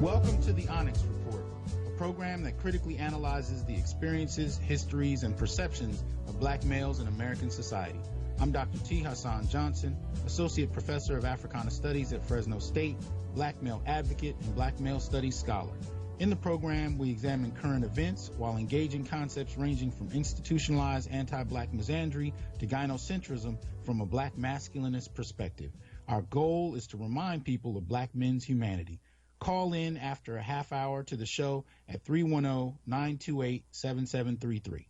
Welcome to the Onyx Report, a program that critically analyzes the experiences, histories, and perceptions of black males in American society. I'm Dr. THasan-Johnson, Associate Professor of Africana Studies at Fresno State, Black Male Advocate, and Black Male Studies Scholar. In the program, we examine current events while engaging concepts ranging from institutionalized anti-black misandry to gynocentrism from a Black Masculinist perspective. Our goal is to remind people of black men's humanity. Call in after a half hour to the show at 310-928-7733.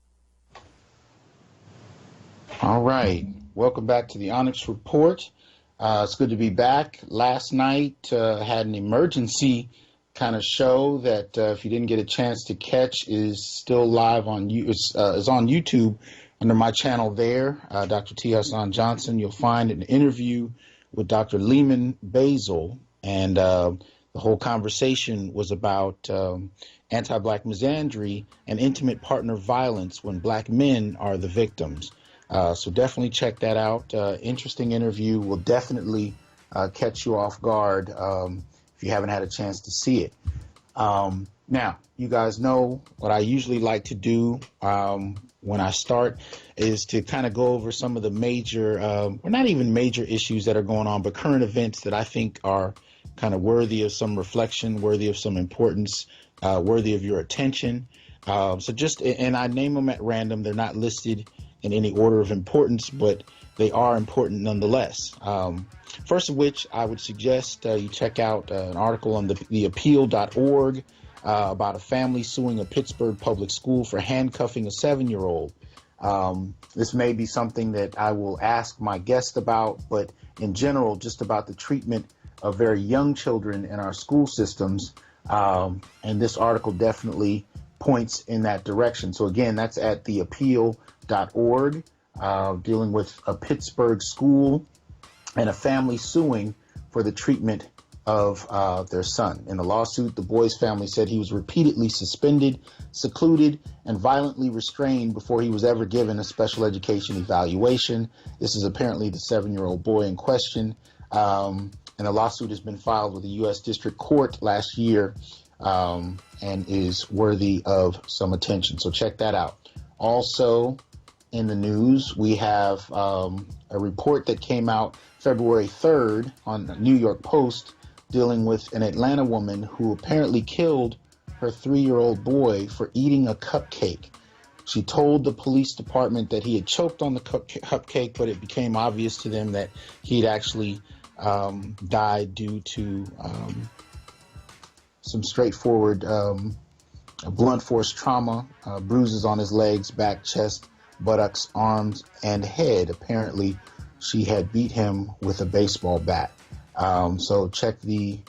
All right. Welcome back to the Onyx Report. It's good to be back. Last night had an emergency kind of show that if you didn't get a chance to catch is still live on is on YouTube under my channel there, Dr. THasan-Johnson. You'll find an interview with Dr. Lehman Basil, and the whole conversation was about anti-black misandry and intimate partner violence when black men are the victims. So definitely check that out. Interesting interview. Will definitely catch you off guard if you haven't had a chance to see it. Now, you guys know what I usually like to do when I start is to kind of go over some of the major, or not even major issues that are going on, but current events that I think are kind of worthy of some reflection, worthy of some importance, worthy of your attention. So just, and I name them at random. They're not listed in any order of importance, but they are important nonetheless. First of which, I would suggest you check out an article on theappeal.org about a family suing a Pittsburgh public school for handcuffing a 7-year-old. This may be something that I will ask my guest about, but in general, just about the treatment of very young children in our school systems. And this article definitely points in that direction. So again, that's at theappeal.org, dealing with a Pittsburgh school and a family suing for the treatment of their son. In the lawsuit, the boy's family said he was repeatedly suspended, secluded, and violently restrained before he was ever given a special education evaluation. This is apparently the 7-year-old boy in question. And the lawsuit has been filed with the U.S. District Court last year and is worthy of some attention. So check that out. Also in the news, we have a report that came out February 3rd on the New York Post dealing with an Atlanta woman who apparently killed her 3-year-old boy for eating a cupcake. She told the police department that he had choked on the cupcake, but it became obvious to them that he had actually died due to some straightforward blunt force trauma, bruises on his legs, back, chest, buttocks, arms, and head. Apparently, she had beat him with a baseball bat. So check the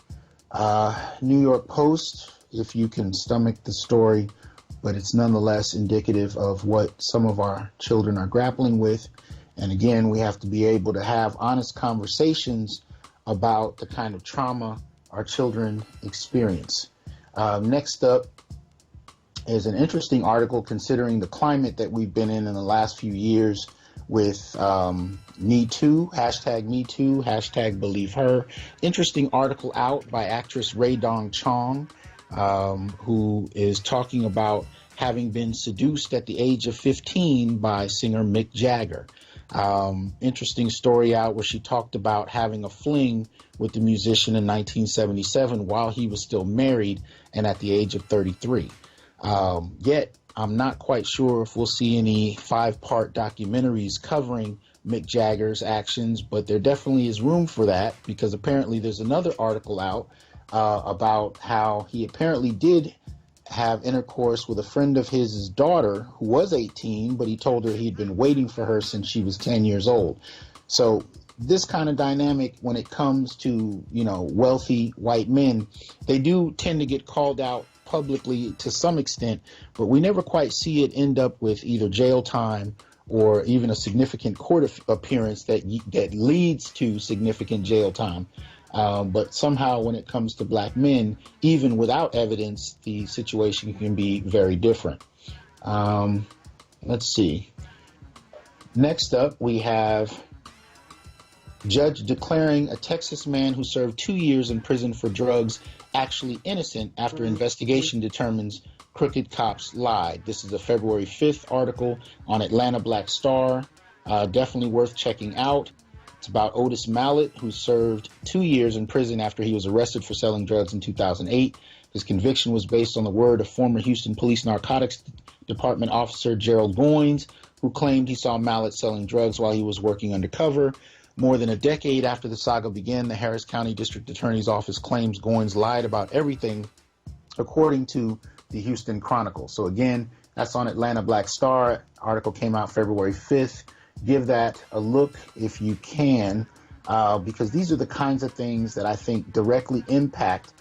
New York Post if you can stomach the story, but it's nonetheless indicative of what some of our children are grappling with. And again, we have to be able to have honest conversations about the kind of trauma our children experience. Next up is an interesting article considering the climate that we've been in the last few years with Me Too, hashtag Me Too, hashtag Believe Her. Interesting article out by actress Rae Dawn Chong, who is talking about having been seduced at the age of 15 by singer Mick Jagger. Interesting story out where she talked about having a fling with the musician in 1977 while he was still married and at the age of 33. Yet, I'm not quite sure if we'll see any 5-part documentaries covering Mick Jagger's actions, but there definitely is room for that because apparently there's another article out about how he apparently did have intercourse with a friend of his daughter who was 18, but he told her he'd been waiting for her since she was 10 years old. So this kind of dynamic when it comes to, wealthy white men, they do tend to get called out publicly to some extent, but we never quite see it end up with either jail time or even a significant court appearance that leads to significant jail time. But somehow when it comes to black men, even without evidence, the situation can be very different. Let's see. Next up, we have judge declaring a Texas man who served 2 years in prison for drugs actually innocent after investigation determines crooked cops lied. This is a February 5th article on Atlanta Black Star. Definitely worth checking out. It's about Otis Mallet, who served 2 years in prison after he was arrested for selling drugs in 2008. His conviction was based on the word of former Houston Police Narcotics Department officer Gerald Goins, who claimed he saw Mallet selling drugs while he was working undercover. More than a decade after the saga began, the Harris County District Attorney's Office claims Goins lied about everything, according to the Houston Chronicle. So again, that's on Atlanta Black Star. Article came out February 5th. Give that a look if you can, because these are the kinds of things that I think directly impact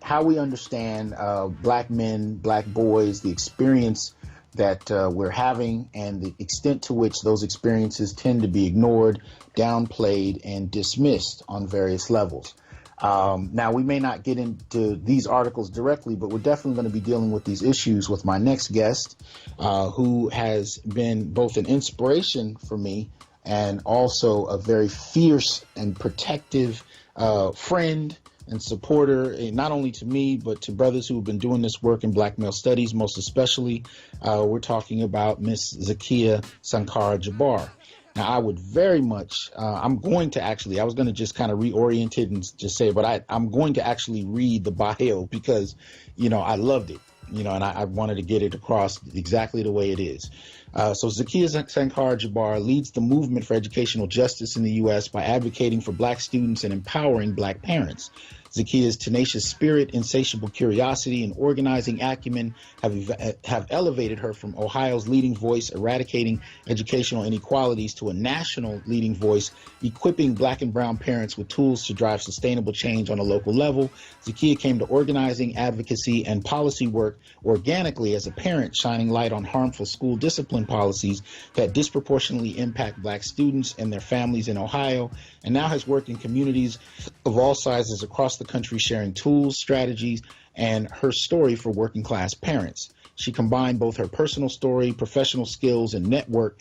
how we understand black men, black boys, the experience that we're having, and the extent to which those experiences tend to be ignored, downplayed, and dismissed on various levels. Now, we may not get into these articles directly, but we're definitely going to be dealing with these issues with my next guest, who has been both an inspiration for me and also a very fierce and protective friend and supporter, not only to me, but to brothers who have been doing this work in Black male studies, most especially. We're talking about Miss Zakiya Sankara-Jabar. Now, I would very much, I was going to just kind of reorient it and just say, but I'm going to actually read the bio because, I loved it, and I wanted to get it across exactly the way it is. So Zakiya Sankara-Jabar leads the movement for educational justice in the U.S. by advocating for black students and empowering black parents. Zakiya's tenacious spirit, insatiable curiosity, and organizing acumen have elevated her from Ohio's leading voice, eradicating educational inequalities, to a national leading voice, equipping black and brown parents with tools to drive sustainable change on a local level. Zakiya came to organizing, advocacy, and policy work organically as a parent, shining light on harmful school discipline policies that disproportionately impact black students and their families in Ohio, and now has worked in communities of all sizes across the country, sharing tools, strategies, and her story for working class parents. She combined both her personal story, professional skills, and network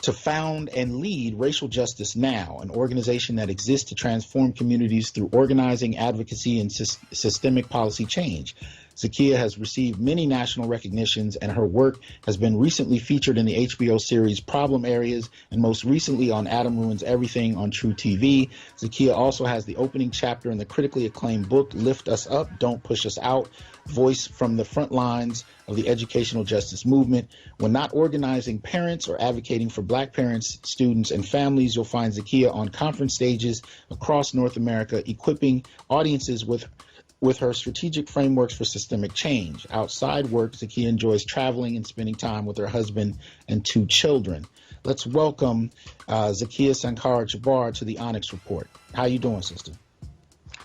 to found and lead Racial Justice Now, an organization that exists to transform communities through organizing, advocacy, and systemic policy change. Zakiya has received many national recognitions, and her work has been recently featured in the HBO series Problem Areas, and most recently on Adam Ruins Everything on True TV. Zakiya also has the opening chapter in the critically acclaimed book Lift Us Up, Don't Push Us Out, Voice from the Front Lines of the Educational Justice Movement. When not organizing parents or advocating for black parents, students, and families, you'll find Zakiya on conference stages across North America, equipping audiences with her strategic frameworks for systemic change. Outside work, Zakiya enjoys traveling and spending time with her husband and 2 children. Let's welcome Zakiya Sankara-Jabar to the Onyx Report. How you doing, sister?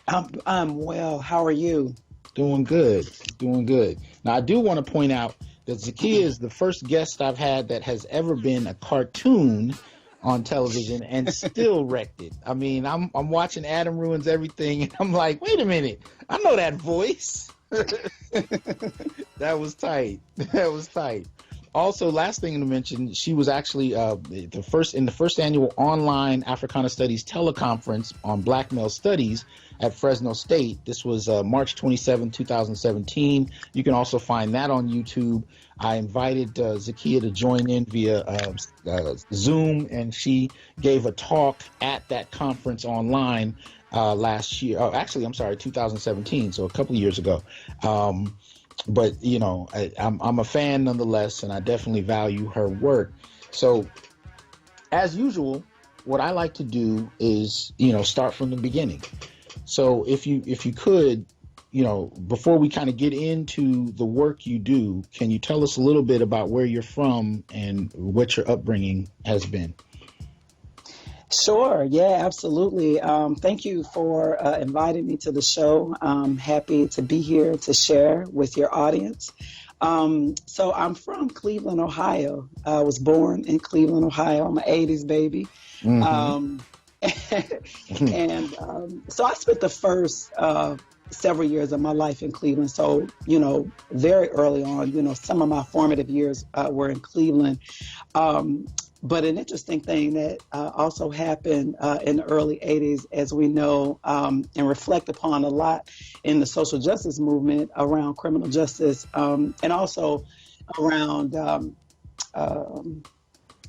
I'm well. How are you? Doing good. Doing good. Now, I do want to point out that Zakiya is the first guest I've had that has ever been a cartoon on television and still wrecked it. I mean, I'm watching Adam Ruins Everything, and I'm like, wait a minute, I know that voice. That was tight. That was tight. Also, last thing to mention, she was actually the first annual online Africana Studies teleconference on Black male studies at Fresno State. This was March 27, 2017. You can also find that on YouTube. I invited Zakiya to join in via Zoom, and she gave a talk at that conference online last year. Oh, actually, I'm sorry, 2017, so a couple of years ago. But, I'm a fan nonetheless, and I definitely value her work. So, as usual, what I like to do is, start from the beginning. So if you could, before we kind of get into the work you do, can you tell us a little bit about where you're from and what your upbringing has been? Sure. Yeah, absolutely. Thank you for inviting me to the show. I'm happy to be here to share with your audience. So I'm from Cleveland, Ohio. I was born in Cleveland, Ohio. I'm an 80s baby. Mm-hmm. So I spent the first several years of my life in Cleveland. So, very early on, some of my formative years were in Cleveland. But an interesting thing that also happened in the early 80s, as we know, and reflect upon a lot in the social justice movement around criminal justice, and also around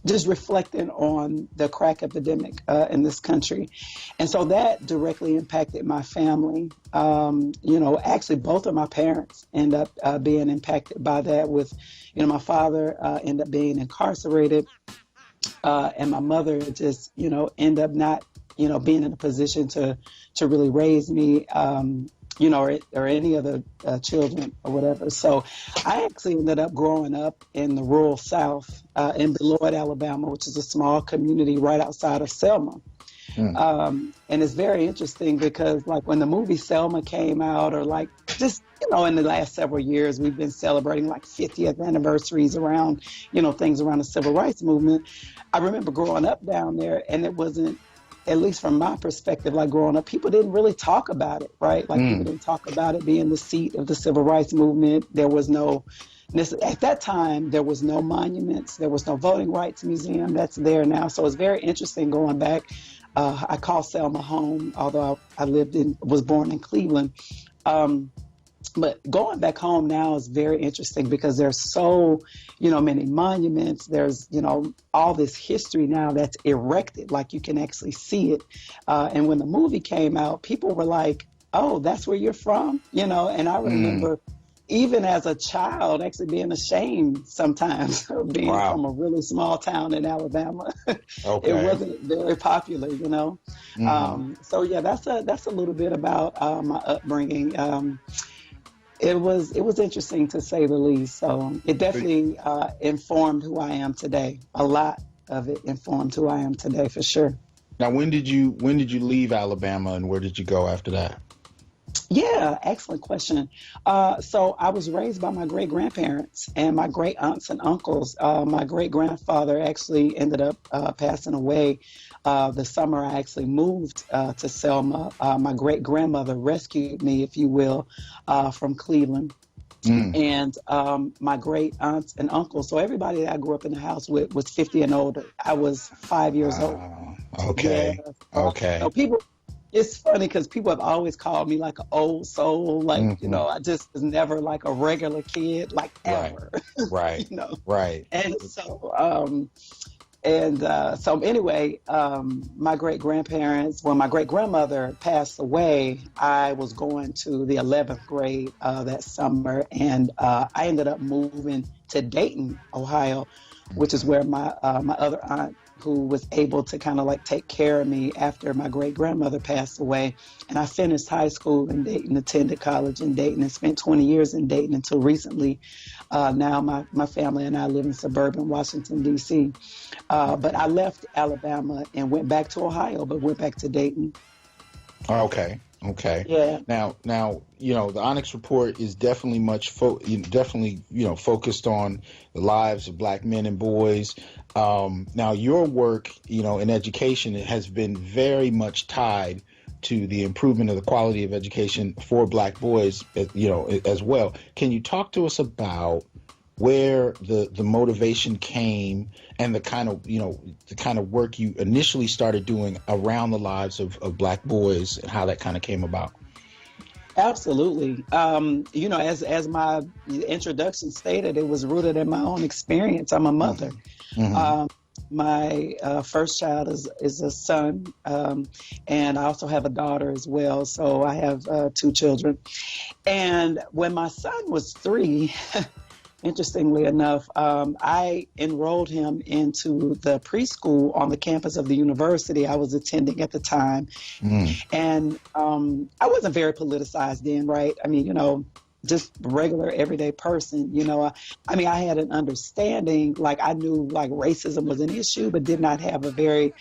just reflecting on the crack epidemic in this country. And so that directly impacted my family. Actually both of my parents end up being impacted by that, with, my father ended up being incarcerated, and my mother just, end up not, being in a position to really raise me, or any other children or whatever. So I actually ended up growing up in the rural South, in Beloit, Alabama, which is a small community right outside of Selma. And it's very interesting because, like, when the movie Selma came out, or like just, in the last several years, we've been celebrating like 50th anniversaries around, things around the civil rights movement. I remember growing up down there, and it wasn't, at least from my perspective, like growing up, people didn't really talk about it, right? Like people didn't talk about it being the seat of the civil rights movement. There was no, at that time, there was no monuments. There was no voting rights museum that's there now. So it's very interesting going back. I call Selma home, although I was born in Cleveland. But going back home now is very interesting because there's so, many monuments. There's, all this history now that's erected, like you can actually see it. And when the movie came out, people were like, oh, that's where you're from, and I remember even as a child actually being ashamed sometimes of being from a really small town in Alabama. Okay. It wasn't very popular, So yeah, that's a little bit about my upbringing. It was interesting, to say the least. So it definitely informed who I am today. A lot of it informed who I am today, for sure. Now, when did you leave Alabama, and where did you go after that? Yeah, excellent question. So I was raised by my great-grandparents and my great-aunts and uncles. My great-grandfather actually ended up passing away the summer I actually moved to Selma. My great-grandmother rescued me, if you will, from Cleveland. And my great aunts and uncles, so everybody that I grew up in the house with was 50 and older. I was 5 years old. Okay. Yeah. Okay. So people, it's funny because people have always called me like an old soul. Like, I just was never like a regular kid, like ever. Right. Right. And so, so anyway, my great-grandparents, when my great-grandmother passed away, I was going to the 11th grade that summer, and I ended up moving to Dayton, Ohio, which is where my other aunt, who was able to kind of like take care of me after my great-grandmother passed away. And I finished high school in Dayton, attended college in Dayton, and spent 20 years in Dayton until recently. Now my family and I live in suburban Washington, D.C. But I left Alabama and went back to Ohio, but went back to Dayton. Okay. Yeah. Now, the Onyx Report is definitely focused on the lives of Black men and boys. Now, your work, in education, it has been very much tied to the improvement of the quality of education for Black boys, as well. Can you talk to us about where the motivation came and the kind of work you initially started doing around the lives of Black boys, and how that kind of came about? Absolutely. As my introduction stated, it was rooted in my own experience. I'm a mother. My first child is a son, and I also have a daughter as well. So I have 2 children. And when my son was 3, interestingly enough, I enrolled him into the preschool on the campus of the university I was attending at the time. And I wasn't very politicized then, right? I mean, just regular everyday person, I had an understanding, like I knew like racism was an issue, but did not have a very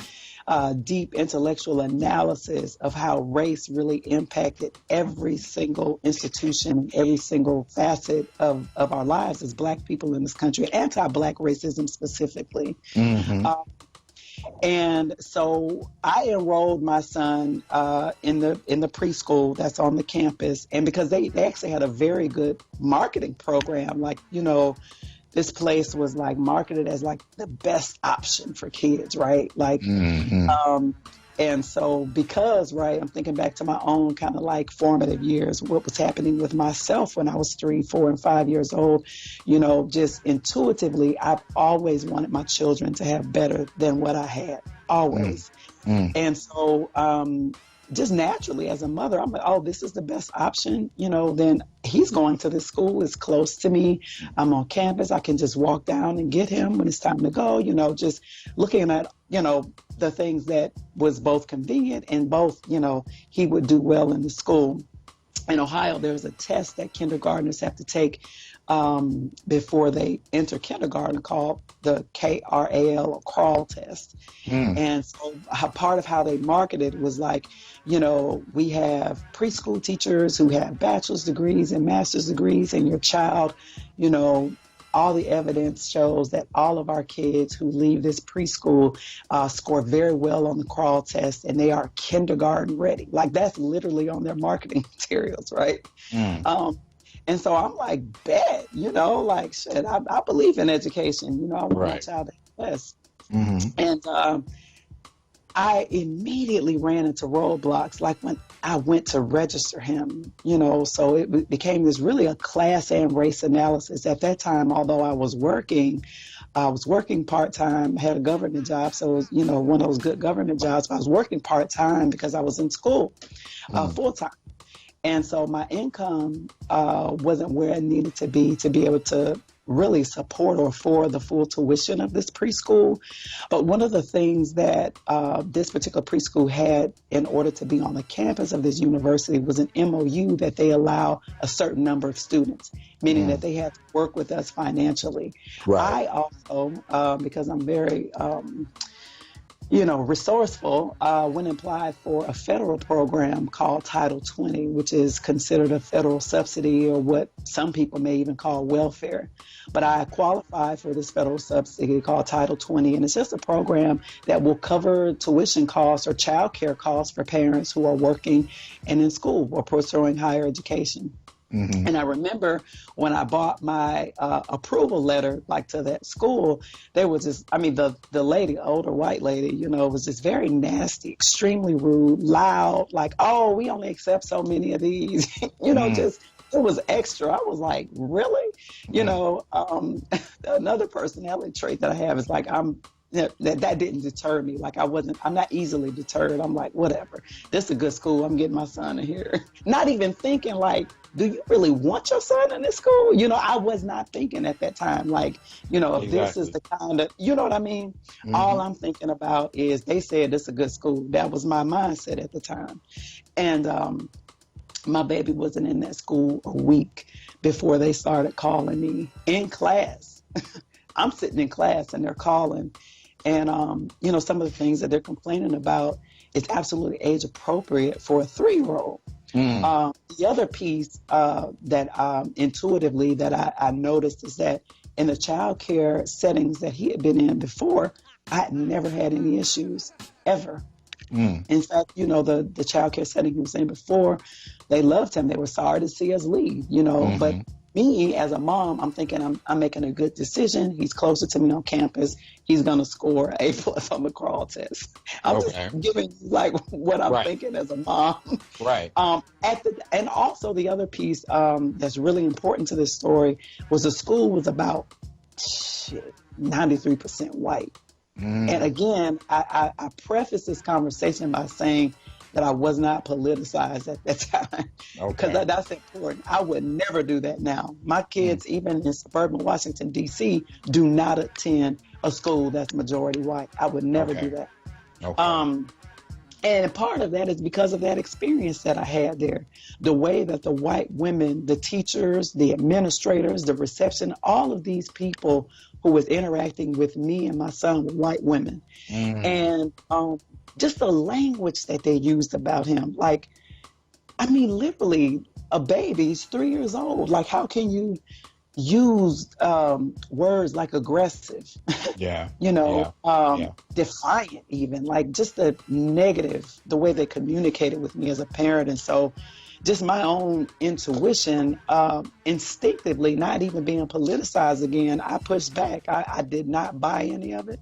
deep intellectual analysis of how race really impacted every single institution, every single facet of our lives as Black people in this country, anti-Black racism specifically. And so I enrolled my son in the preschool that's on the campus, and because they actually had a very good marketing program, like this place was like marketed as like the best option for kids, right? Like, and so because, right, I'm thinking back to my own kind of like formative years, what was happening with myself when I was 3, 4, and 5 years old, you know, just intuitively, I've always wanted my children to have better than what I had, always. And so, just naturally as a mother, I'm like, oh, this is the best option. You know, then he's going to this school, it's close to me. I'm on campus. I can just walk down and get him when it's time to go, you know, just looking at, you know, the things that was both convenient and both, you know, he would do well in the school. In Ohio, there's a test that kindergartners have to take before they enter kindergarten called the KRAL or crawl test. And so part of how they marketed was like, you know, we have preschool teachers who have bachelor's degrees and master's degrees, and your child, you know, all the evidence shows that all of our kids who leave this preschool score very well on the crawl test, and they are kindergarten ready. Like, that's literally on their marketing materials, right? And so I'm like, bet, you know, like, shit, I believe in education. You know, I want my child to have best. And I immediately ran into roadblocks, like when I went to register him, you know, so it became this really a class and race analysis. At that time, although I was working part-time, had a government job. So it was, you know, one of those good government jobs. But I was working part-time because I was in school full-time. And so my income wasn't where it needed to be able to really support or afford the full tuition of this preschool. But one of the things that this particular preschool had in order to be on the campus of this university was an MOU that they allow a certain number of students, meaning that they had to work with us financially. I also, because I'm very you know, resourceful, when applied for a federal program called Title 20, which is considered a federal subsidy, or what some people may even call welfare. But I qualified for this federal subsidy called Title 20, and it's just a program that will cover tuition costs or child care costs for parents who are working and in school or pursuing higher education. And I remember when I bought my approval letter, like to that school, there was just, I mean, the lady, older white lady, you know, was just very nasty, extremely rude, loud, like, oh, we only accept so many of these, you know, just, it was extra. I was like, really? You know, another personality trait that I have is like, that didn't deter me. Like, I'm not easily deterred. I'm like, whatever, this is a good school. I'm getting my son in here. Not even thinking like, do you really want your son in this school? You know, I was not thinking at that time, like, you know, if this is the kind of, you know what I mean? All I'm thinking about is they said this is a good school. That was my mindset at the time. And my baby wasn't in that school a week before they started calling me in class. I'm sitting in class and they're calling. And, you know, some of the things that they're complaining about is absolutely age appropriate for a 3-year-old. The other piece that intuitively that I noticed is that in the child care settings that he had been in before, I had never had any issues, ever. In fact, you know, the child care setting he was in before, they loved him. They were sorry to see us leave, you know, but me as a mom, I'm thinking I'm making a good decision. He's closer to me on campus. He's going to score A+ on the crawl test. I'm just giving you like what I'm thinking as a mom. And also the other piece that's really important to this story was the school was about 93% white. And again, I preface this conversation by saying that I was not politicized at that time, because that's important. I would never do that now. My kids, even in suburban Washington, D.C., do not attend a school that's majority white. I would never do that. And part of that is because of that experience that I had there. The way that the white women, the teachers, the administrators, the reception, all of these people who was interacting with me and my son were white women. And just the language that they used about him. Like, I mean, literally, a baby's 3 years old. Like, how can you use words like aggressive, you know, defiant even, like just the negative, the way they communicated with me as a parent. And so just my own intuition, instinctively, not even being politicized again, I pushed back. I did not buy any of it.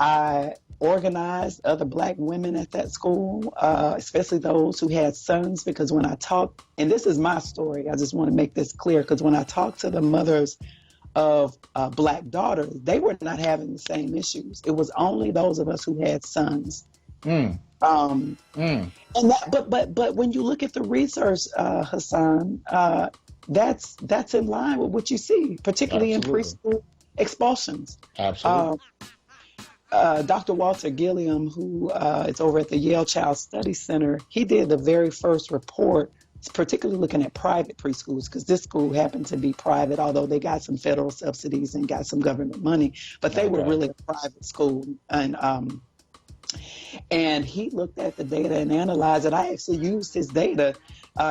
I organized other Black women at that school, especially those who had sons, because when I talk, and this is my story, I just want to make this clear, because when I talk to the mothers of Black daughters, they were not having the same issues. It was only those of us who had sons. And that, but when you look at the research, Hasan, that's in line with what you see, particularly in preschool expulsions. Absolutely. Dr. Walter Gilliam, who is over at the Yale Child Studies Center, he did the very first report, particularly looking at private preschools, because this school happened to be private, although they got some federal subsidies and got some government money, but they were really a private school. And he looked at the data and analyzed it. I actually used his data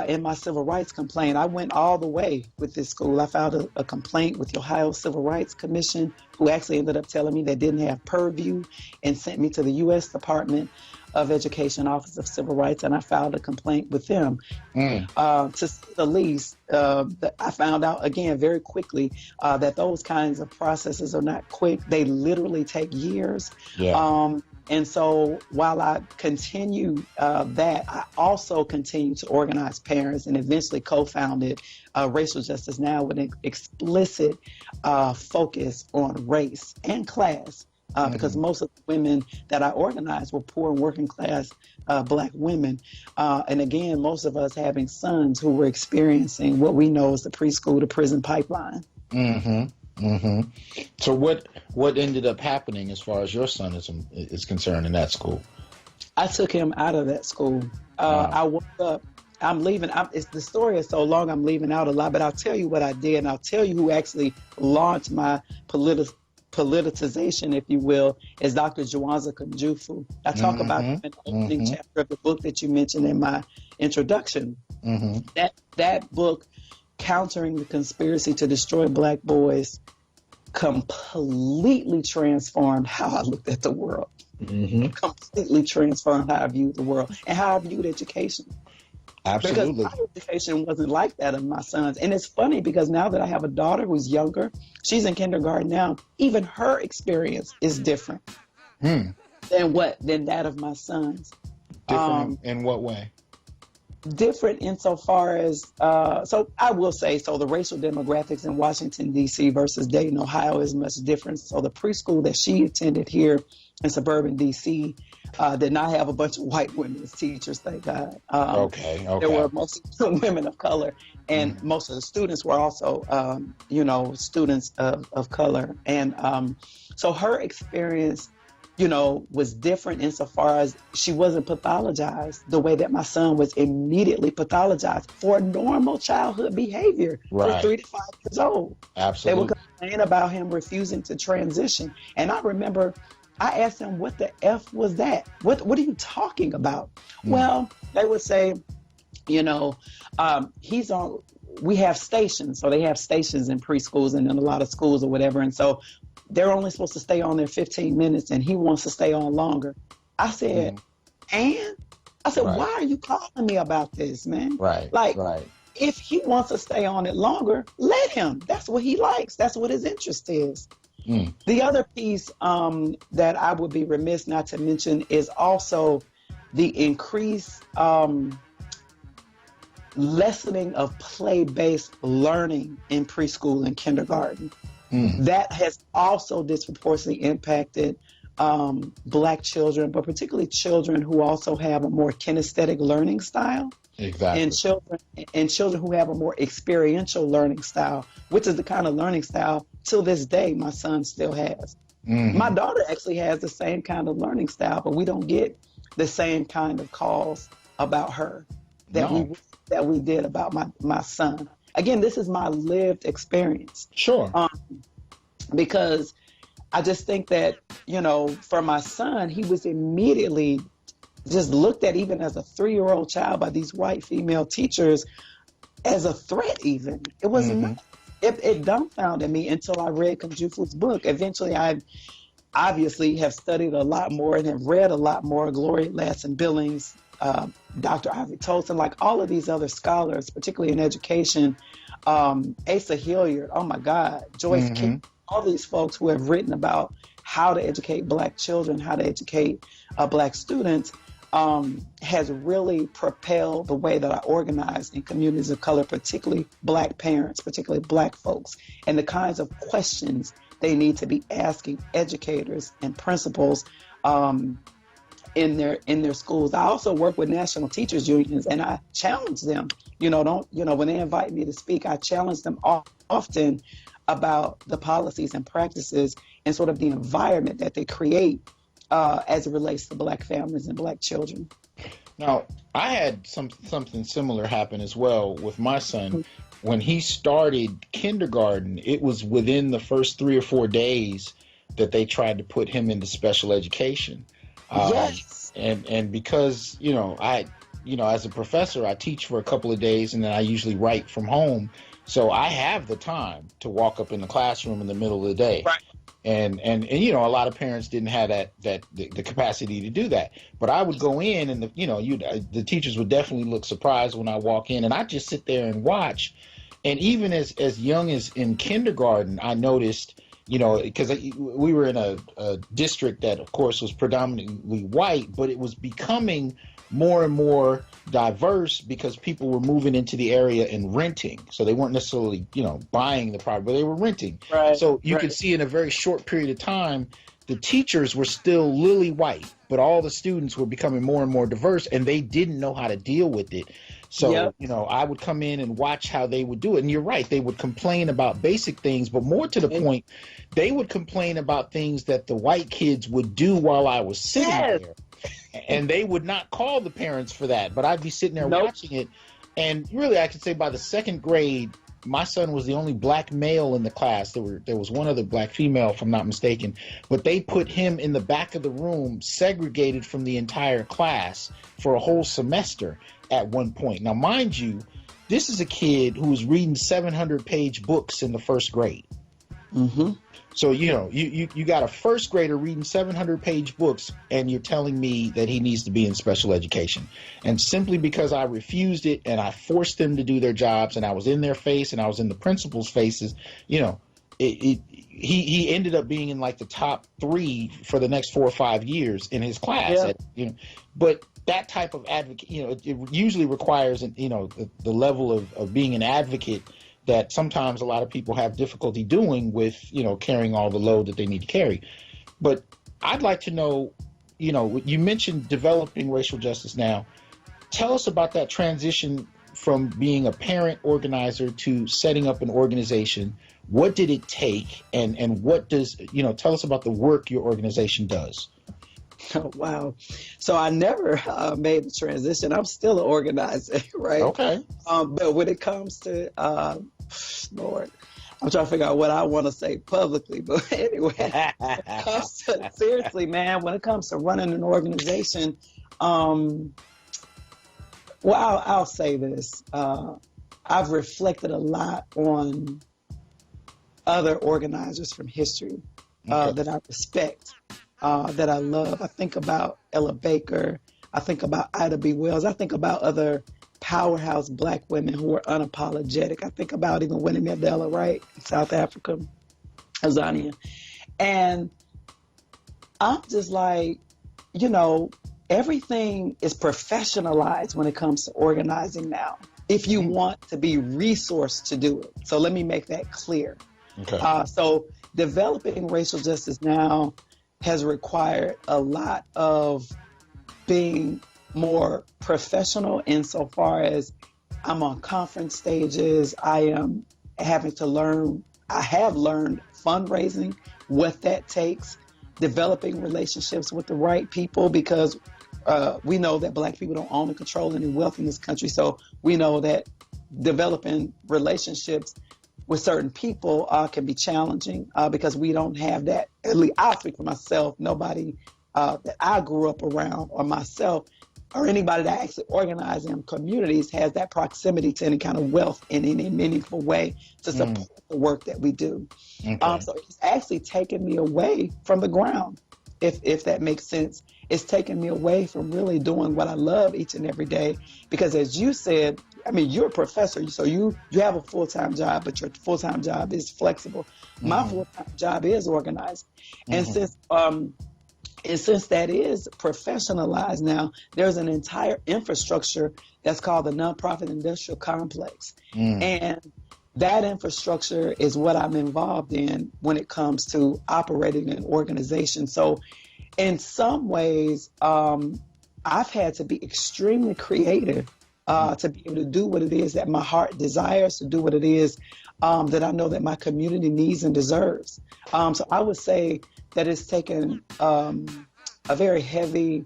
in my civil rights complaint. I went all the way with this school. I filed a complaint with the Ohio Civil Rights Commission, who actually ended up telling me they didn't have purview and sent me to the U.S. Department of Education Office of Civil Rights, and I filed a complaint with them. To say the least, I found out, again, very quickly that those kinds of processes are not quick. They literally take years. And so while I continue that, I also continue to organize parents and eventually co-founded Racial Justice Now with an explicit focus on race and class, because most of the women that I organized were poor and working class Black women. And again, most of us having sons who were experiencing what we know as the preschool to prison pipeline. So what ended up happening as far as your son is concerned in that school? I took him out of that school. I woke up, I'm leaving. The story is so long, I'm leaving out a lot, but I'll tell you what I did, and I'll tell you who actually launched my politicization, if you will, is Dr. Juwanza Kunjufu. I talk about him in the opening chapter of the book that you mentioned in my introduction. That book, Countering the Conspiracy to Destroy Black Boys, completely transformed how I looked at the world. Completely transformed how I viewed the world and how I viewed education. Absolutely. Because my education wasn't like that of my sons. And it's funny because now that I have a daughter who's younger, she's in kindergarten now, even her experience is different than that of my sons. Different in what way? Different insofar as, so I will say, so the racial demographics in Washington, D.C. versus Dayton, Ohio is much different. So the preschool that she attended here in suburban D.C. Did not have a bunch of white women as teachers, thank God. There were mostly women of color, and most of the students were also, students of color. And so her experience, was different insofar as she wasn't pathologized the way that my son was immediately pathologized for normal childhood behavior from 3 to 5 years old. Absolutely. They would complain about him refusing to transition. And I remember I asked him, what the F was that? What are you talking about? Well, they would say, he's on, we have stations. So they have stations in preschools and in a lot of schools or whatever. And so they're only supposed to stay on there 15 minutes and he wants to stay on longer. I said, why are you calling me about this, man? If he wants to stay on it longer, let him. That's what he likes. That's what his interest is. The other piece that I would be remiss not to mention is also the increased lessening of play-based learning in preschool and kindergarten. That has also disproportionately impacted Black children, but particularly children who also have a more kinesthetic learning style. Exactly. And children who have a more experiential learning style, which is the kind of learning style till this day my son still has. My daughter actually has the same kind of learning style, but we don't get the same kind of calls about her that we did about my son. Again, this is my lived experience. Sure. Because I just think that, for my son, he was immediately just looked at, even as a 3-year-old child, by these white female teachers as a threat even. It was not. It dumbfounded me until I read Kunjufu's book. Eventually, I obviously have studied a lot more and have read a lot more. Gloria Ladson Billings, Dr. Ivy Tolson, like all of these other scholars, particularly in education, Asa Hilliard, oh my God, Joyce King, Mm-hmm. all these folks who have written about how to educate Black children, how to educate Black students, has really propelled the way that I organize in communities of color, particularly Black parents, particularly Black folks, and the kinds of questions they need to be asking educators and principals in their schools. I also work with national teachers unions, and I challenge them. When they invite me to speak, I challenge them often about the policies and practices and sort of the environment that they create as it relates to Black families and Black children. Now, I had something similar happen as well with my son. When he started kindergarten, it was within the first 3 or 4 days that they tried to put him into special education. Yes. And because, as a professor, I teach for a couple of days and then I usually write from home. So I have the time to walk up in the classroom in the middle of the day. Right. And a lot of parents didn't have the capacity to do that. But I would go in and the teachers would definitely look surprised when I walk in, and I just sit there and watch. And even as young as in kindergarten, I noticed, because we were in a district that, of course, was predominantly white, but it was becoming more and more diverse because people were moving into the area and renting. So they weren't necessarily, buying the property, but they were renting. Right. So you could see in a very short period of time, the teachers were still lily white, but all the students were becoming more and more diverse, and they didn't know how to deal with it. So, Yep. I would come in and watch how they would do it. And you're right, they would complain about basic things, but more to the point, they would complain about things that the white kids would do while I was sitting there. And they would not call the parents for that, but I'd be sitting there watching it. And really, I could say by the second grade, my son was the only Black male in the class. There was one other Black female, if I'm not mistaken, but they put him in the back of the room, segregated from the entire class for a whole semester at one point. Now, mind you, this is a kid who was reading 700-page books in the first grade. Mm-hmm. So, you got a first grader reading 700-page books, and you're telling me that he needs to be in special education. And simply because I refused it and I forced them to do their jobs, and I was in their face and I was in the principal's faces, he ended up being in like the top 3 for the next 4 or 5 years in his class. Yeah. But that type of advocate, it usually requires, the level of being an advocate that sometimes a lot of people have difficulty doing with, carrying all the load that they need to carry. But I'd like to know, you mentioned developing racial justice now. Tell us about that transition from being a parent organizer to setting up an organization. What did it take? And what does, tell us about the work your organization does. Oh, wow. So I never made the transition. I'm still an organizer, right? Okay. But when it comes to, Lord, I'm trying to figure out what I want to say publicly. But anyway, seriously, man, when it comes to running an organization, well, I'll say this. I've reflected a lot on other organizers from history that I respect. That I love. I think about Ella Baker. I think about Ida B. Wells. I think about other powerhouse Black women who are unapologetic. I think about even Winnie Mandela, right, in South Africa, Tanzania. And I'm just like, everything is professionalized when it comes to organizing now, if you want to be resourced to do it. So let me make that clear. Okay. So developing racial justice now has required a lot of being more professional insofar as I'm on conference stages. I am having to learn, I have learned fundraising, what that takes, developing relationships with the right people, because we know that Black people don't own and control any wealth in this country. So we know that developing relationships with certain people can be challenging because we don't have that. At least I speak for myself. Nobody that I grew up around or myself or anybody that actually organizes in communities has that proximity to any kind of wealth in any meaningful way to support the work that we do. Okay. So it's actually taken me away from the ground. if that makes sense. It's taken me away from really doing what I love each and every day. Because as you said, I mean, you're a professor, so you have a full-time job, but your full-time job is flexible. My full-time job is organized. And since that is professionalized now, there's an entire infrastructure that's called the nonprofit industrial complex. And that infrastructure is what I'm involved in when it comes to operating an organization. So in some ways, I've had to be extremely creative to be able to do what it is that my heart desires, to do what it is that I know that my community needs and deserves. So I would say that it's taken a very heavy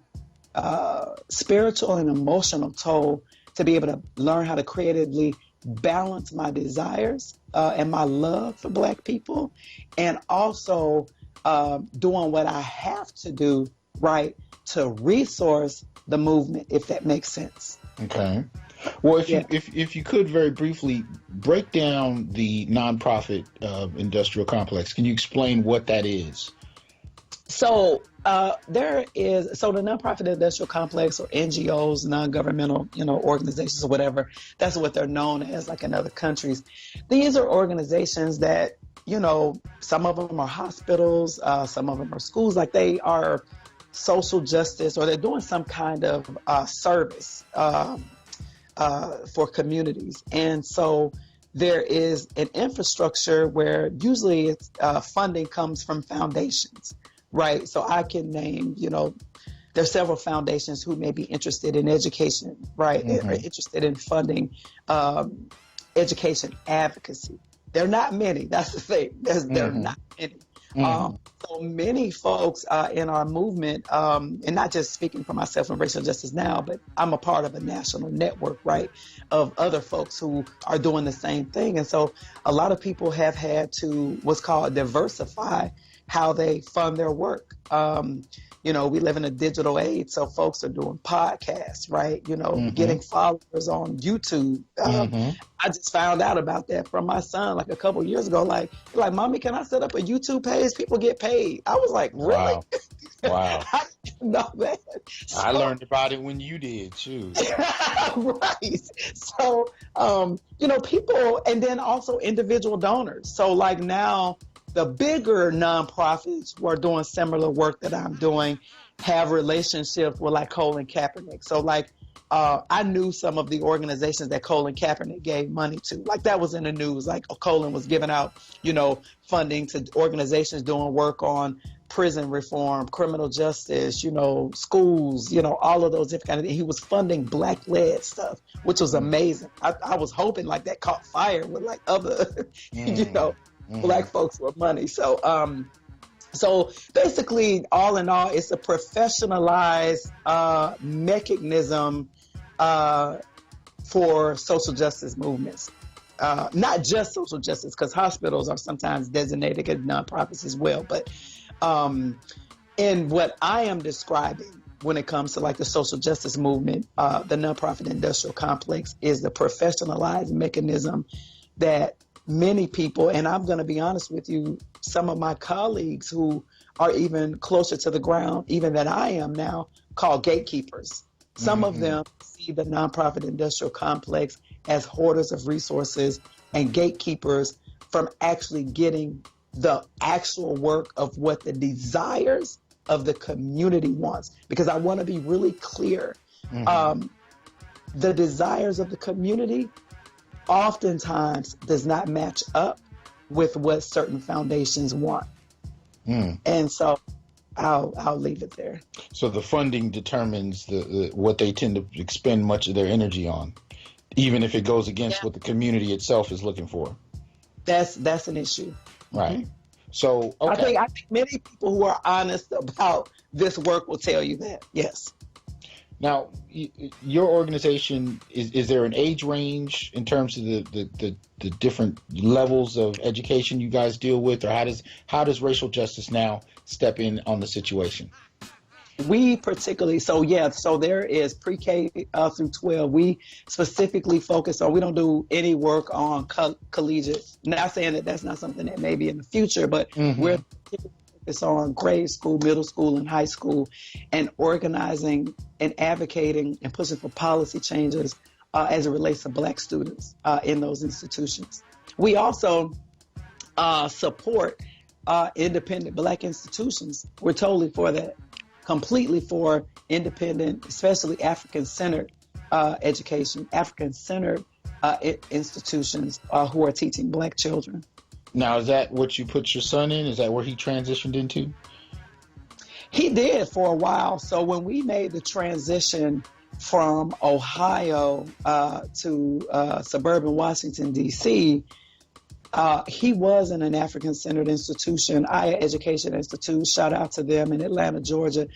spiritual and emotional toll to be able to learn how to creatively balance my desires and my love for Black people, and also doing what I have to do, right, to resource the movement, if that makes sense. Okay. Well, if you could very briefly break down the nonprofit industrial complex, can you explain what that is? So the nonprofit industrial complex, or NGOs, non-governmental, organizations or whatever, that's what they're known as, like in other countries. These are organizations that, some of them are hospitals, some of them are schools, like they are social justice, or they're doing some kind of service for communities. And so there is an infrastructure where usually it's funding comes from foundations. Right. So I can name, there's several foundations who may be interested in education, right? Or interested in funding education advocacy. There are not many. That's the thing. There are not many. So many folks in our movement, and not just speaking for myself and Racial Justice Now, but I'm a part of a national network, right, of other folks who are doing the same thing. And so a lot of people have had to what's called diversify how they fund their work. We live in a digital age, so folks are doing podcasts, right? Getting followers on YouTube. I just found out about that from my son like a couple years ago. Like, Mommy, can I set up a YouTube page? People get paid. I was like, really? Wow. I didn't know that. I learned about it when you did too. Right. So, people, and then also individual donors. So like now, the bigger nonprofits who are doing similar work that I'm doing have relationships with like Colin Kaepernick. So like I knew some of the organizations that Colin Kaepernick gave money to. Like that was in the news. Like Colin was giving out, funding to organizations doing work on prison reform, criminal justice, schools, all of those different kind of things. He was funding Black-led stuff, which was amazing. I was hoping like that caught fire with like other, Black folks with money. So basically, all in all, it's a professionalized mechanism for social justice movements. Not just social justice, because hospitals are sometimes designated as nonprofits as well. But in what I am describing when it comes to like the social justice movement, the nonprofit industrial complex is the professionalized mechanism that many people, and I'm going to be honest with you, some of my colleagues who are even closer to the ground, even than I am now, call gatekeepers. Some of them see the nonprofit industrial complex as hoarders of resources and gatekeepers from actually getting the actual work of what the desires of the community wants. Because I want to be really clear. The desires of the community oftentimes does not match up with what certain foundations want. And so I'll leave it there. So the funding determines what they tend to expend much of their energy on, even if it goes against what the community itself is looking for. That's an issue. Right. So okay. I think many people who are honest about this work will tell you that. Yes. Now, your organization, is there an age range in terms of the different levels of education you guys deal with, or how does Racial Justice Now step in on the situation? We particularly, so there is pre-K through 12. We specifically focus on, we don't do any work on collegiate. Not saying that that's not something that may be in the future, but we're focus on grade school, middle school, and high school, and organizing and advocating and pushing for policy changes as it relates to Black students in those institutions. We also support independent Black institutions. We're totally for that, completely for independent, especially African-centered education, African-centered institutions who are teaching Black children. Now, is that what you put your son in? Is that where he transitioned into? He did for a while. So when we made the transition from Ohio to suburban Washington, D.C., he was in an African-centered institution, Higher Education Institute, shout out to them in Atlanta, Georgia,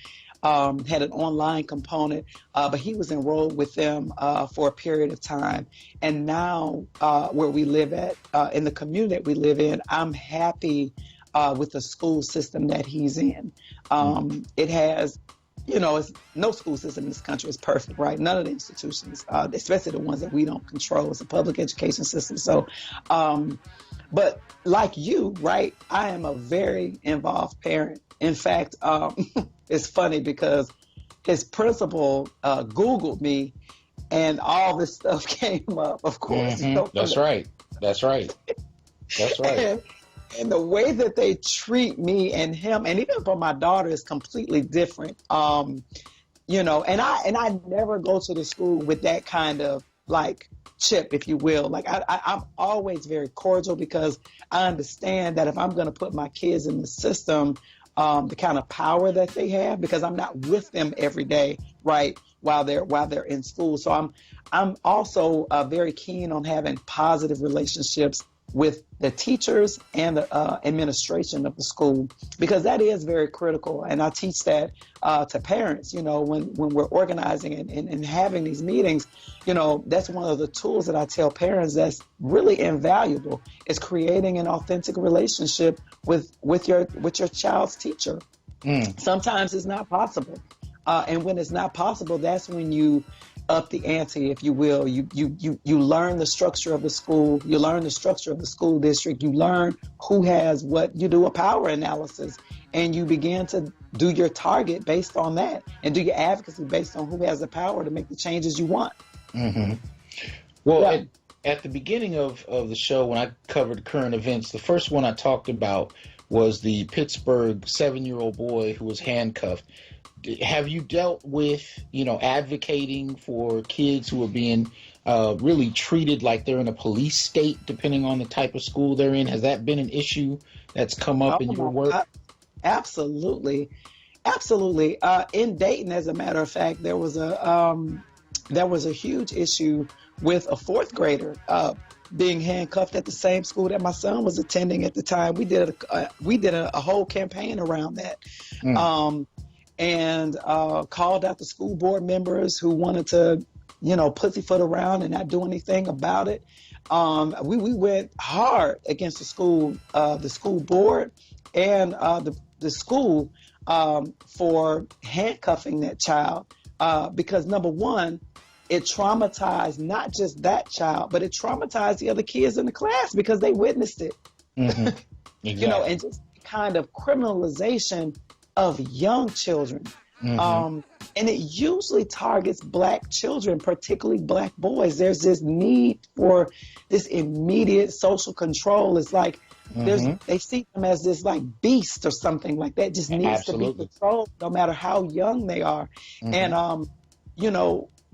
had an online component, but he was enrolled with them for a period of time. And now where we live at, in the community that we live in, I'm happy with the school system that he's in. It has, it's, no school system in this country is perfect, right? None of the institutions, especially the ones that we don't control. It's a public education system. So, but like you, right, I am a very involved parent. In fact, it's funny because his principal Googled me and all this stuff came up, of course. That's right. That's right. That's right. And the way that they treat me and him, and even for my daughter, is completely different. And I never go to the school with that kind of like chip, if you will. Like I'm always very cordial because I understand that if I'm going to put my kids in the system, the kind of power that they have, because I'm not with them every day, right, while they're in school. So I'm also very keen on having positive relationships with the teachers and the administration of the school, because that is very critical. And I teach that to parents, when we're organizing and having these meetings, that's one of the tools that I tell parents that's really invaluable, is creating an authentic relationship with your child's teacher. Sometimes it's not possible. And when it's not possible, that's when you up the ante, if you will. You learn the structure of the school, you learn the structure of the school district, you learn who has what, you do a power analysis, and you begin to do your target based on that, and do your advocacy based on who has the power to make the changes you want. Well, yeah. At the beginning of the show, when I covered current events, the first one I talked about was the Pittsburgh 7-year-old boy who was handcuffed. Have you dealt with, advocating for kids who are being really treated like they're in a police state, depending on the type of school they're in? Has that been an issue that's come up in your work? Absolutely. Absolutely. In Dayton, as a matter of fact, there was a huge issue with a fourth grader being handcuffed at the same school that my son was attending at the time. We did a whole campaign around that. And called out the school board members who wanted to, pussyfoot around and not do anything about it. We went hard against the school board and the school for handcuffing that child because, number one, it traumatized not just that child, but it traumatized the other kids in the class because they witnessed it. Exactly. And just kind of criminalization of young children. And it usually targets Black children, particularly Black boys. There's this need for this immediate social control. It's like they see them as this like beast or something like that, just needs to be controlled no matter how young they are. And,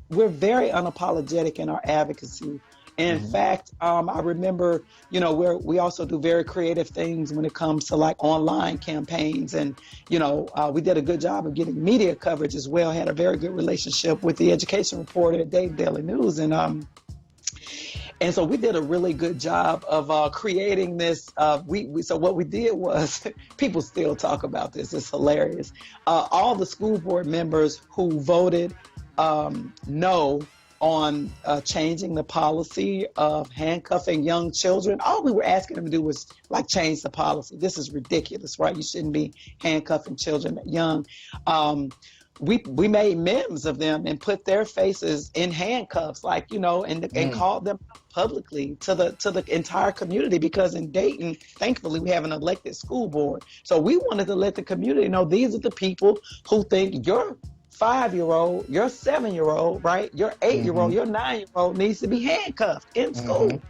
we're very unapologetic in our advocacy. In fact, I remember, we also do very creative things when it comes to like online campaigns. And, we did a good job of getting media coverage as well, had a very good relationship with the education reporter at Dayton Daily News. And so we did a really good job of creating this. So what we did was, people still talk about this, it's hilarious. All the school board members who voted no on changing the policy of handcuffing young children. All we were asking them to do was like change the policy. This is ridiculous, right? You shouldn't be handcuffing children that young. we made memes of them and put their faces in handcuffs, like, and called them publicly to the entire community, because in Dayton, thankfully, we have an elected school board. So we wanted to let the community know these are the people who think your 5-year-old, your 7-year-old, right, your 8-year-old, your 9-year-old needs to be handcuffed in school.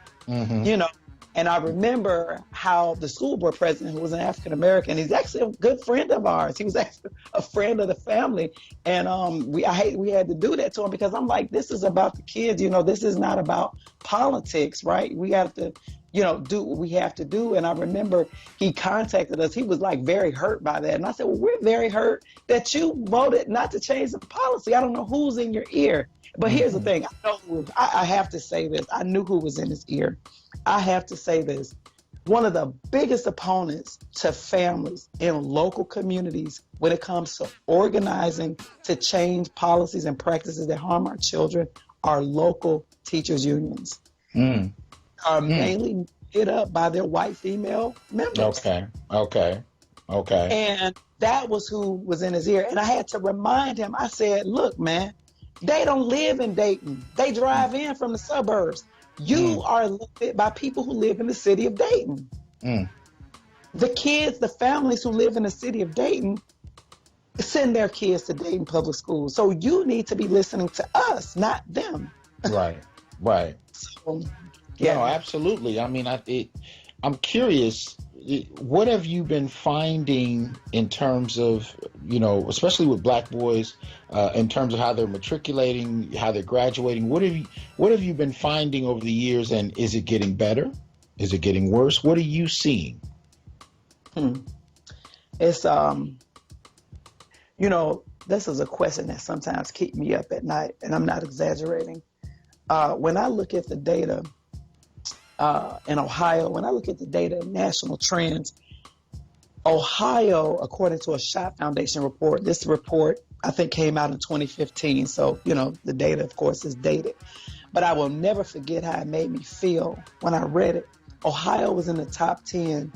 And I remember how the school board president, who was an African American, he's actually a good friend of ours. He was actually a friend of the family, and we had to do that to him, because I'm like, this is about the kids. This is not about politics, right? We have to, do what we have to do. And I remember he contacted us. He was like very hurt by that, and I said, well, we're very hurt that you voted not to change the policy. I don't know who's in your ear, but here's the thing. I have to say this. I knew who was in his ear. I have to say this. One of the biggest opponents to families in local communities when it comes to organizing to change policies and practices that harm our children are local teachers' unions. Are mainly hit up by their white female members. Okay. And that was who was in his ear. And I had to remind him, I said, look, man, they don't live in Dayton. They drive in from the suburbs. You are limited by people who live in the city of Dayton. The kids, the families who live in the city of Dayton, send their kids to Dayton Public Schools. So you need to be listening to us, not them. Right. So, yeah. No, absolutely. I mean, I'm curious, what have you been finding in terms of, especially with Black boys, in terms of how they're matriculating, how they're graduating? What have you been finding over the years, and is it getting better? Is it getting worse? What are you seeing? It's, this is a question that sometimes keeps me up at night, and I'm not exaggerating. When I look at the data in Ohio, when I look at the data in national trends, Ohio, according to a Schott Foundation report, this report, I think, came out in 2015. So, the data, of course, is dated. But I will never forget how it made me feel when I read it. Ohio was in the top 10,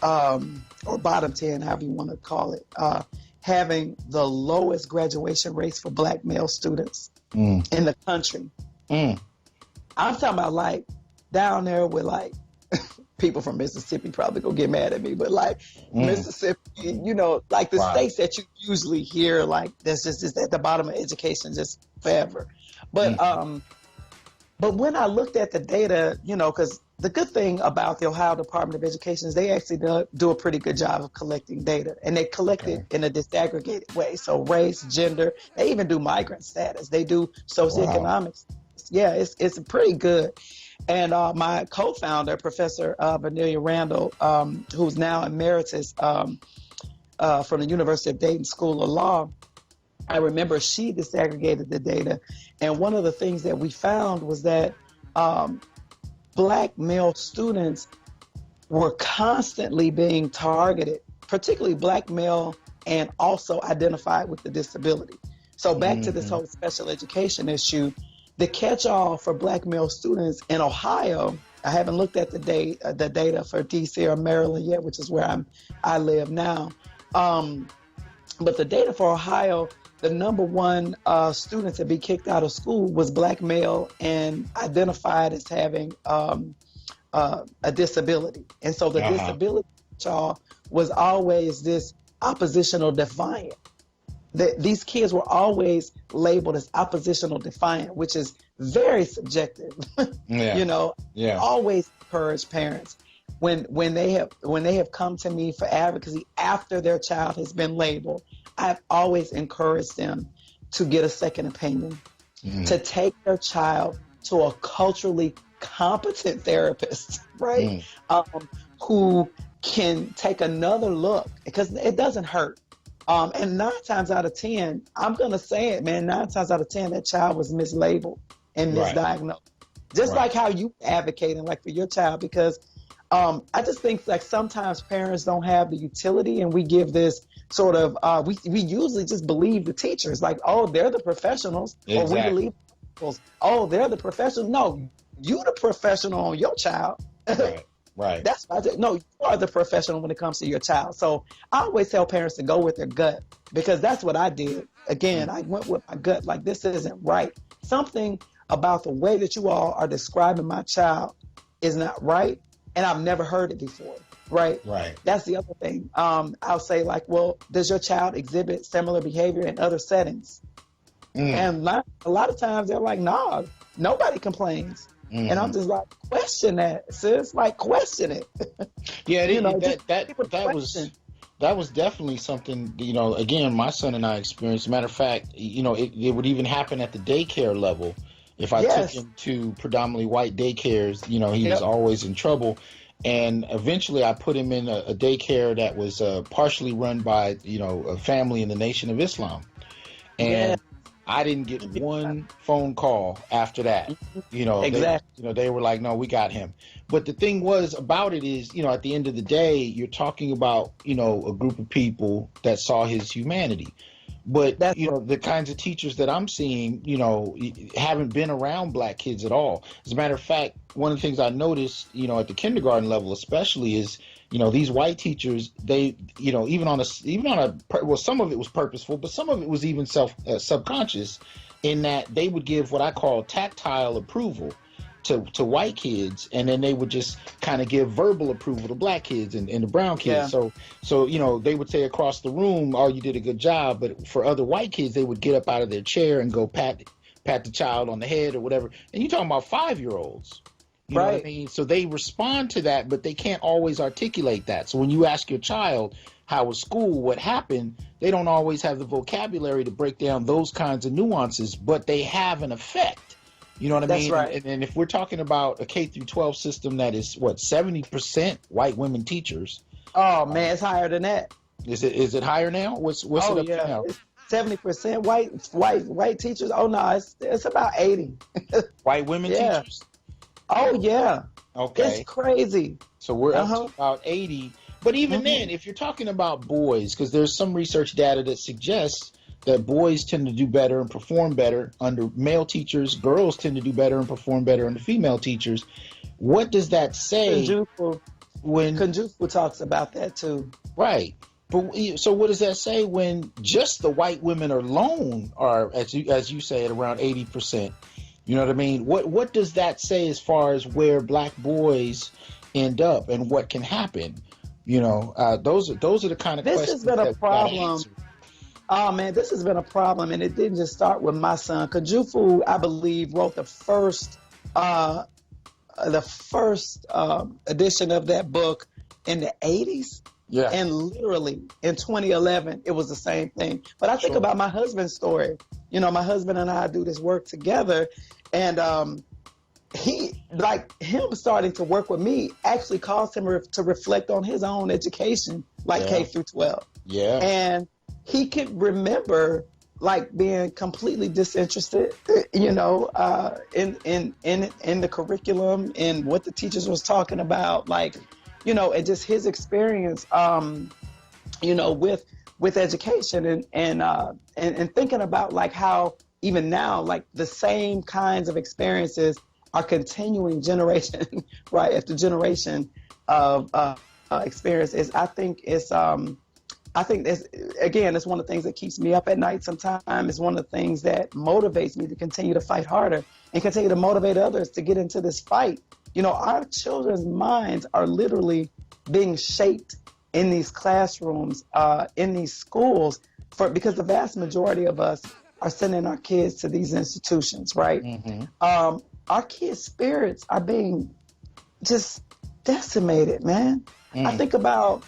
or bottom 10, however you want to call it, having the lowest graduation rates for Black male students in the country. I'm talking about, like, down there with, like, people from Mississippi probably gonna get mad at me, but like Mississippi, like the states that you usually hear, like that's just at the bottom of education just forever. But when I looked at the data, because the good thing about the Ohio Department of Education is they actually do a pretty good job of collecting data, and they collect it in a disaggregated way. So race, gender, they even do migrant status, they do socioeconomics. Wow. Yeah, it's pretty good. And my co-founder, Professor Vernelia Randall, who's now emeritus from the University of Dayton School of Law, I remember she disaggregated the data. And one of the things that we found was that Black male students were constantly being targeted, particularly Black male and also identified with the disability. So back to this whole special education issue, the catch-all for Black male students in Ohio, I haven't looked at the data for DC or Maryland yet, which is where I live now. But the data for Ohio, the number one student to be kicked out of school was Black male and identified as having a disability. And so the disability catch-all was always this oppositional defiant. These kids were always labeled as oppositional defiant, which is very subjective. Always encourage parents when they have come to me for advocacy after their child has been labeled. I've always encouraged them to get a second opinion, to take their child to a culturally competent therapist, right? Who can take another look, because it doesn't hurt. And 9 times out of 10, I'm going to say it, man, 9 times out of 10, that child was mislabeled and misdiagnosed. Just like how you advocating, like, for your child, because I just think, like, sometimes parents don't have the utility, and we give this sort of, we usually just believe the teachers, like, oh, they're the professionals, or we believe the principals, oh, they're the professionals. No, you the professional on your child. Right. That's why no, you are the professional when it comes to your child. So I always tell parents to go with their gut, because that's what I did. again, I went with my gut, like, this isn't right. Something about the way that you all are describing my child is not right, and I've never heard it before, right? Right. That's the other thing. I'll say, like, well, does your child exhibit similar behavior in other settings? And a lot of times they're like, nah, nobody complains. And I'm just like, question that, sis. Like, question it. Yeah, You know, that was definitely something, you know, again, my son and I experienced. Matter of fact, you know, it would even happen at the daycare level. If I took him to predominantly white daycares, you know, he was always in trouble. And eventually I put him in a daycare that was partially run by, you know, a family in the Nation of Islam. And I didn't get one phone call after that. You know, they were like, no, we got him. But the thing was about it is, you know, at the end of the day, you're talking about, you know, a group of people that saw his humanity. But, you know, the kinds of teachers that I'm seeing, you know, haven't been around black kids at all. As a matter of fact, one of the things I noticed, you know, at the kindergarten level especially is, you know, these white teachers, they, you know, well, some of it was purposeful, but some of it was even subconscious, in that they would give what I call tactile approval to white kids, and then they would just kind of give verbal approval to black kids and the brown kids. So you know, they would say across the room, "Oh, you did a good job," but for other white kids, they would get up out of their chair and go pat the child on the head or whatever. And you're talking about 5-year-olds. You know what I mean? So they respond to that, but they can't always articulate that. So when you ask your child, how was school, what happened, they don't always have the vocabulary to break down those kinds of nuances, but they have an effect. You know what I mean? Right. And if we're talking about a K through 12 system that is, what, 70% white women teachers. Oh, man, it's higher than that. Is it higher now? What's it up to now? 70% white teachers. Oh, no, it's about 80. White women teachers? Oh, yeah. Okay. It's crazy. So we're up to about 80. But even then, if you're talking about boys, because there's some research data that suggests that boys tend to do better and perform better under male teachers, girls tend to do better and perform better under female teachers. What does that say? Kunjufu talks about that too. Right. But so what does that say when just the white women alone are, as you say, at around 80%? You know what I mean? What does that say as far as where black boys end up and what can happen? You know, those are the kind of questions. This has been a problem. Oh man, this has been a problem, and it didn't just start with my son. Kunjufu, I believe, wrote the first edition of that book in the 80s. Yeah. And literally in 2011, it was the same thing. But I think about my husband's story. You know, my husband and I do this work together, and he, like, him starting to work with me actually caused him to reflect on his own education, like K through 12. Yeah. And he could remember, like, being completely disinterested, you know, in the curriculum and what the teachers was talking about, like, you know, and just his experience, you know, with education and thinking about, like, how even now, like, the same kinds of experiences are continuing generation right after generation of experiences. I think this, again, it's one of the things that keeps me up at night sometimes. It's one of the things that motivates me to continue to fight harder and continue to motivate others to get into this fight. You know, our children's minds are literally being shaped in these classrooms, in these schools, because the vast majority of us are sending our kids to these institutions, right? Mm-hmm. Our kids' spirits are being just decimated, man. I think about,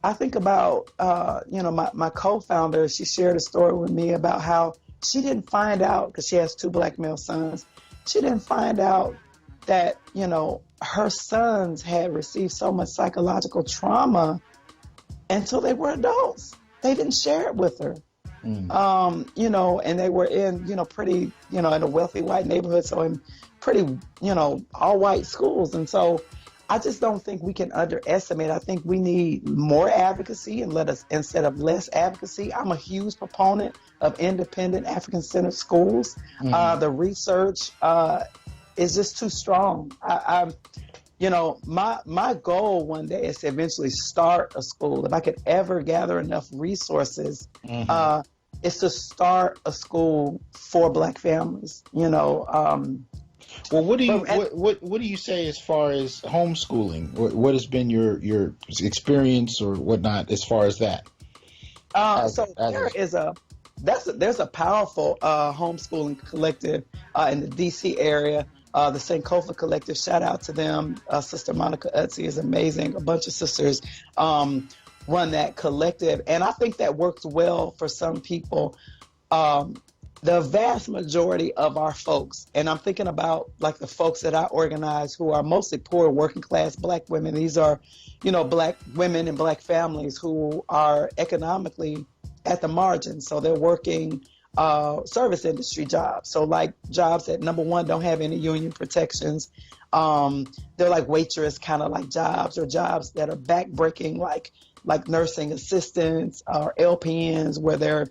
you know, my co-founder, she shared a story with me about how she didn't find out, because she has 2 black male sons, she didn't find out that, you know, her sons had received so much psychological trauma until they were adults. They didn't share it with her. You know, and they were in, you know, pretty, you know, in a wealthy white neighborhood, so in pretty, you know, all white schools. And so I just don't think we can underestimate. I think we need more advocacy instead of less advocacy. I'm a huge proponent of independent African-centered schools. The research is just too strong. You know, my goal one day is to eventually start a school. If I could ever gather enough resources is to start a school for Black families. Well, what do you But what do you say as far as homeschooling? What has been your experience or whatnot as far as that? so there is there's a powerful homeschooling collective in the DC area, the Sankofa Collective. Shout out to them. Sister Monica Utsi is amazing. A bunch of sisters run that collective, and I think that works well for some people. The vast majority of our folks, and I'm thinking about like the folks that I organize who are mostly poor working class Black women. These are, Black women and Black families who are economically at the margin. So they're working service industry jobs. So like jobs that, number one, don't have any union protections. They're like waitress kind of like jobs, or jobs that are backbreaking, like nursing assistants or LPNs, where they're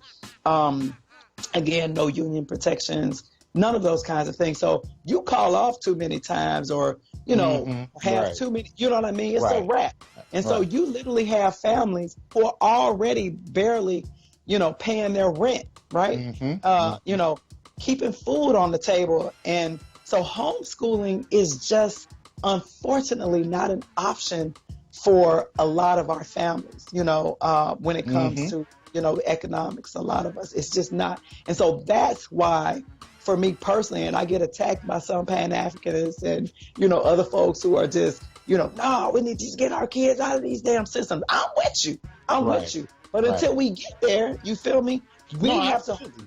again, no union protections, none of those kinds of things. So you call off too many times, or have too many, you know what I mean? It's a wrap. And so you literally have families who are already barely, paying their rent, right? Keeping food on the table. And so homeschooling is just, unfortunately, not an option for a lot of our families, when it comes to economics. A lot of us, it's just not. And so that's why, for me personally, and I get attacked by some Pan-Africanists and, other folks who are just, no, we need to just get our kids out of these damn systems. I'm with you. With you. But until we get there, you feel me? We have to hold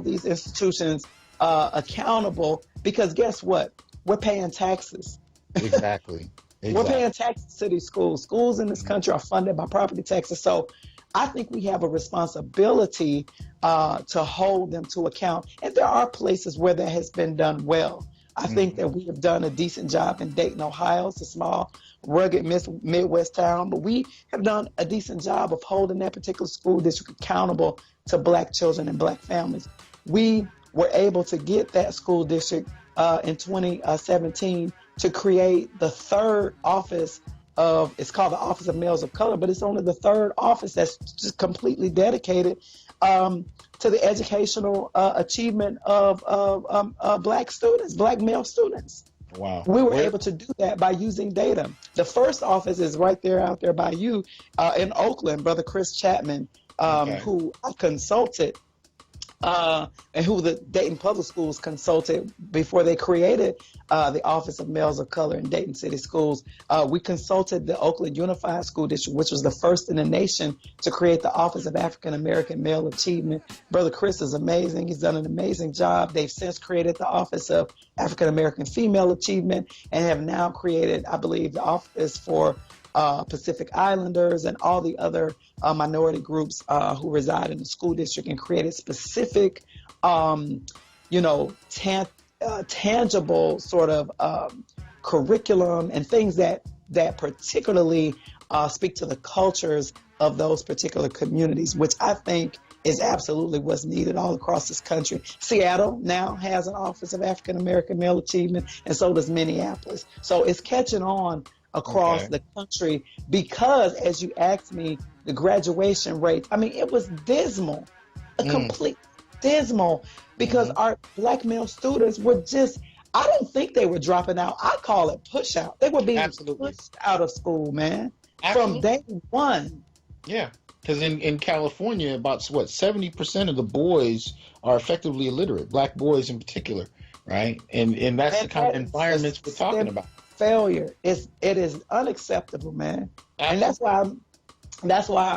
these institutions, accountable, because guess what? We're paying taxes. Exactly. We're paying taxes to these schools. Schools in this country are funded by property taxes. So I think we have a responsibility to hold them to account. And there are places where that has been done well. I think that we have done a decent job in Dayton, Ohio. It's a small, rugged Midwest town, but we have done a decent job of holding that particular school district accountable to Black children and Black families. We were able to get that school district in 2017 to create the third office it's called the Office of Males of Color, but it's only the third office that's just completely dedicated to the educational achievement of Black students, Black male students. Wow. We were able to do that by using data. The first office is right there out there by you in Oakland, Brother Chris Chapman, who I consulted and who the Dayton Public Schools consulted before they created the Office of Males of Color in Dayton City Schools. We consulted the Oakland Unified School District, which was the first in the nation to create the Office of African American Male Achievement. Brother Chris is amazing. He's done an amazing job. They've since created the Office of African American Female Achievement and have now created, I believe, the Office for Pacific Islanders and all the other minority groups who reside in the school district, and created specific, tangible sort of curriculum and things that particularly speak to the cultures of those particular communities, which I think is absolutely what's needed all across this country. Seattle now has an Office of African American Male Achievement, and so does Minneapolis. So it's catching on across the country, because, as you asked me, the graduation rate, I mean, it was dismal, complete dismal, because our Black male students were just, I don't think they were dropping out. I call it push out. They were being pushed out of school, man, from day one. Yeah, because in California, about 70% of the boys are effectively illiterate, Black boys in particular, right? And that's the kind of environments we're talking about. Failure it is unacceptable, man. And that's why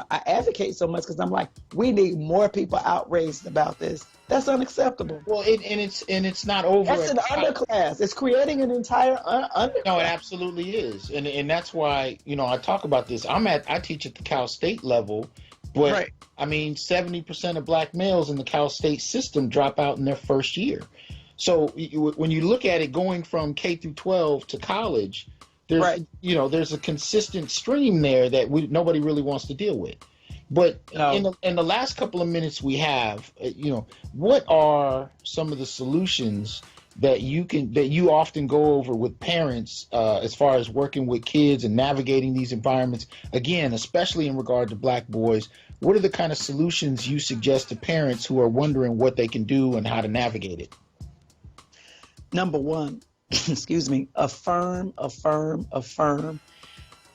I advocate so much, because I'm like, we need more people outraged about this. That's unacceptable. Well, it's not over. That's an underclass. It's creating an entire underclass. No, it absolutely is, and that's why I talk about this. I teach at the Cal State level, but I mean 70% of Black males in the Cal State system drop out in their first year. So when you look at it going from K through 12 to college, there's a consistent stream there that nobody really wants to deal with. But in the last couple of minutes we have, what are some of the solutions that you often go over with parents as far as working with kids and navigating these environments? Again, especially in regard to Black boys. what are the kind of solutions you suggest to parents who are wondering what they can do and how to navigate it? Number one, excuse me, affirm, affirm, affirm.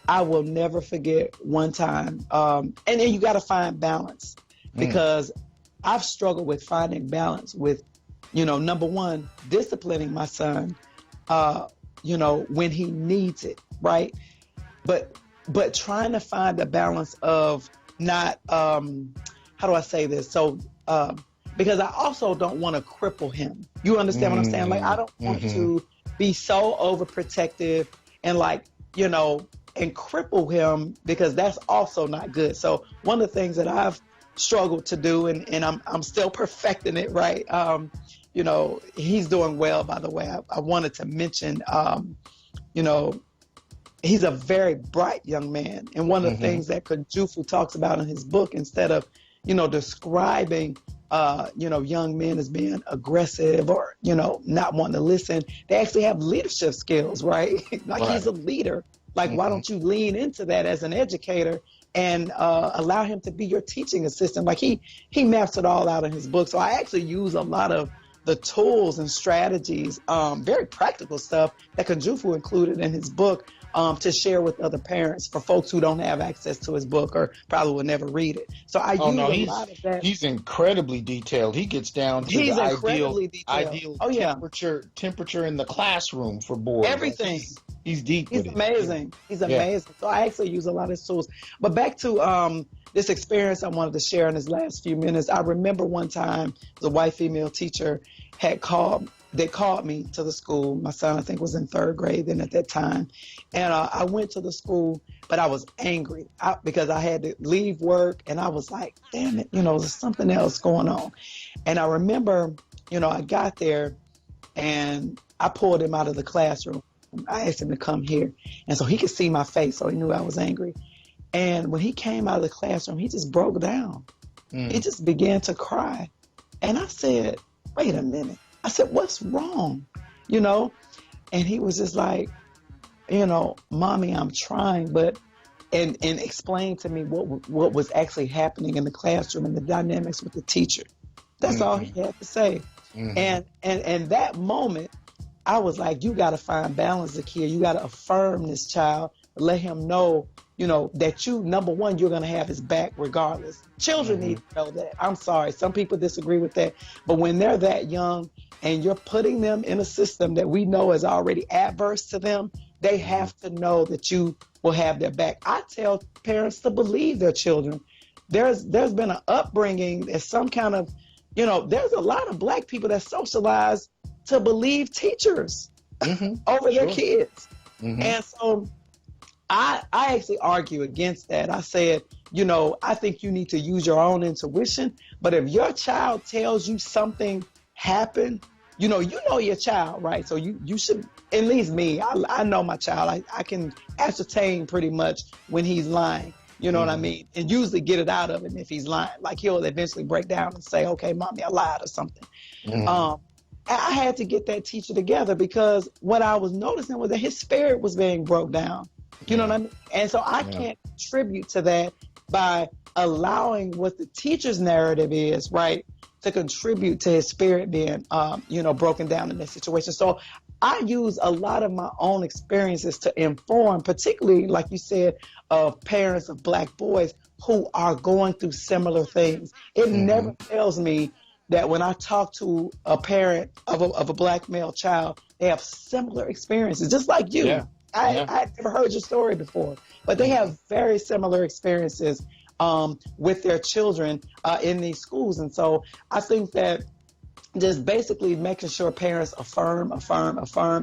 I will never forget one time. And then you got to find balance, because I've struggled with finding balance with, number one, disciplining my son, when he needs it, right? But trying to find the balance of not, how do I say this? So, because I also don't want to cripple him. You understand what I'm saying? Like, I don't want to be so overprotective and and cripple him, because that's also not good. So one of the things that I've struggled to do, and I'm still perfecting it, right? He's doing well, by the way. I wanted to mention, he's a very bright young man. And one of the things that Kunjufu talks about in his book, instead of, describing, young men as being aggressive or, not wanting to listen, they actually have leadership skills, right? He's a leader. Why don't you lean into that as an educator and allow him to be your teaching assistant? He maps it all out in his book. So I actually use a lot of the tools and strategies, very practical stuff that Kunjufu included in his book, to share with other parents, for folks who don't have access to his book or probably will never read it. So I use a lot of that. He's incredibly detailed. He gets down to the ideal temperature in the classroom for boys. Everything. He's deep. He's amazing. He's amazing. So I actually use a lot of his tools. But back to this experience I wanted to share in his last few minutes. I remember one time the white female teacher they called me to the school. My son, I think, was in 3rd grade then at that time. And I went to the school, but I was angry because I had to leave work. And I was like, damn it, there's something else going on. And I remember, I got there and I pulled him out of the classroom. I asked him to come here. And so he could see my face, so he knew I was angry. And when he came out of the classroom, he just broke down. He just began to cry. And I said, wait a minute. I said, what's wrong? And he was just like, Mommy, I'm trying, but, and explained to me what was actually happening in the classroom and the dynamics with the teacher. That's all he had to say. And that moment, I was like, you got to find balance, Zakiya. You got to affirm this child, let him know, that number one, you're going to have his back regardless. Children need to know that. I'm sorry. Some people disagree with that. But when they're that young and you're putting them in a system that we know is already adverse to them, they have to know that you will have their back. I tell parents to believe their children. There's been an upbringing, there's some kind of, there's a lot of Black people that socialize to believe teachers over their kids. And so I actually argue against that. I said, I think you need to use your own intuition, but if your child tells you something happened, you know your child, right? So you should, at least me, I know my child. I can ascertain pretty much when he's lying, you know what I mean? And usually get it out of him if he's lying. Like, he'll eventually break down and say, okay, Mommy, I lied or something. I had to get that teacher together, because what I was noticing was that his spirit was being broke down. You know what I mean? And so I can't contribute to that by allowing what the teacher's narrative is, right, to contribute to his spirit being, broken down in this situation. So I use a lot of my own experiences to inform, particularly, like you said, of parents of Black boys who are going through similar things. It never fails me that when I talk to a parent of a Black male child, they have similar experiences, just like you. Yeah. I never heard your story before, but they have very similar experiences with their children in these schools. And so I think that just basically making sure parents affirm,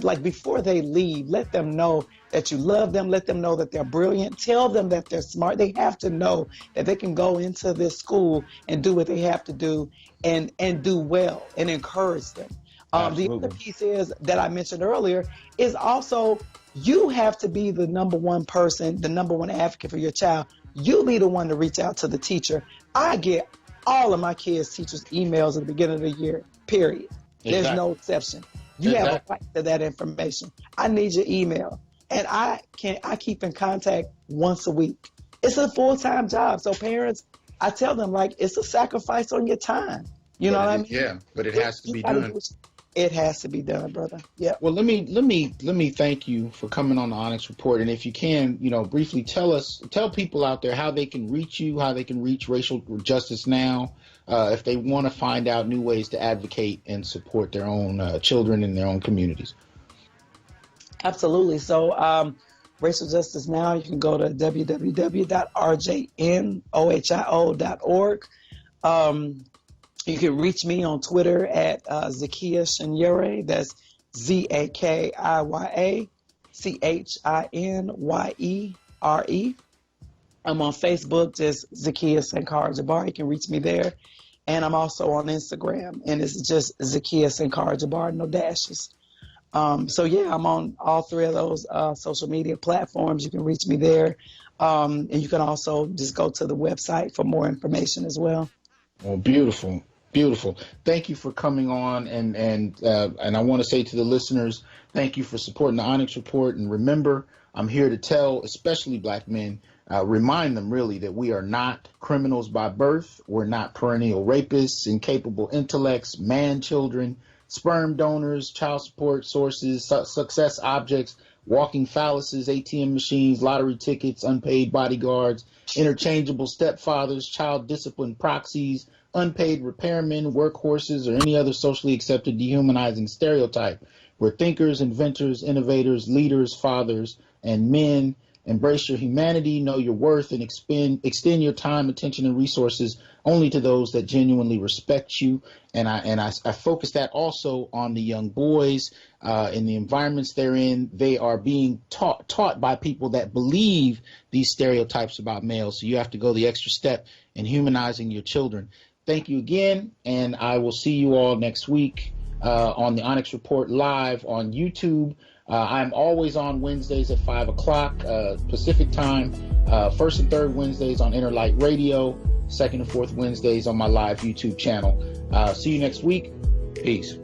like before they leave, let them know that you love them, let them know that they're brilliant, tell them that they're smart. They have to know that they can go into this school and do what they have to do and do well, and encourage them. The other piece is that I mentioned earlier is also, you have to be the number one person, the number one advocate for your child. You be the one to reach out to the teacher. I get all of my kids' teachers' emails at the beginning of the year, period. Exactly. There's no exception. You have a right to that information. I need your email. And I keep in contact once a week. It's a full-time job. So parents, I tell them, like, it's a sacrifice on your time. You know what I mean? Yeah, but it has to be done. It has to be done, brother. Yeah. Well, let me thank you for coming on the Onyx Report, and if you can, briefly tell people out there how they can reach you, how they can reach Racial Justice Now, if they want to find out new ways to advocate and support their own children in their own communities. Absolutely. So, Racial Justice Now, you can go to www.rjnohio.org. You can reach me on Twitter at Zakiya Sankara-Jabar. That's ZakiyaSankara-Jabar. I'm on Facebook, just Zakiya Sankara-Jabar. You can reach me there. And I'm also on Instagram, and it's just Zakiya Sankara-Jabar, no dashes. So yeah, I'm on all three of those social media platforms. You can reach me there. And you can also just go to the website for more information as well. Well, beautiful. Beautiful. Thank you for coming on, and I want to say to the listeners, thank you for supporting the Onyx Report. And remember, I'm here to tell, especially Black men, remind them really that we are not criminals by birth. We're not perennial rapists, incapable intellects, man children, sperm donors, child support sources, success objects, walking phalluses, ATM machines, lottery tickets, unpaid bodyguards, interchangeable stepfathers, child discipline proxies, unpaid repairmen, workhorses, or any other socially accepted dehumanizing stereotype. We're thinkers, inventors, innovators, leaders, fathers, and men. Embrace your humanity, know your worth, and extend your time, attention, and resources only to those that genuinely respect you. And I focus that also on the young boys in the environments they're in. They are being taught by people that believe these stereotypes about males. So you have to go the extra step in humanizing your children. Thank you again, and I will see you all next week on the Onyx Report live on YouTube. I'm always on Wednesdays at 5 o'clock Pacific time, first and third Wednesdays on Interlight Radio, second and fourth Wednesdays on my live YouTube channel. See you next week. Peace.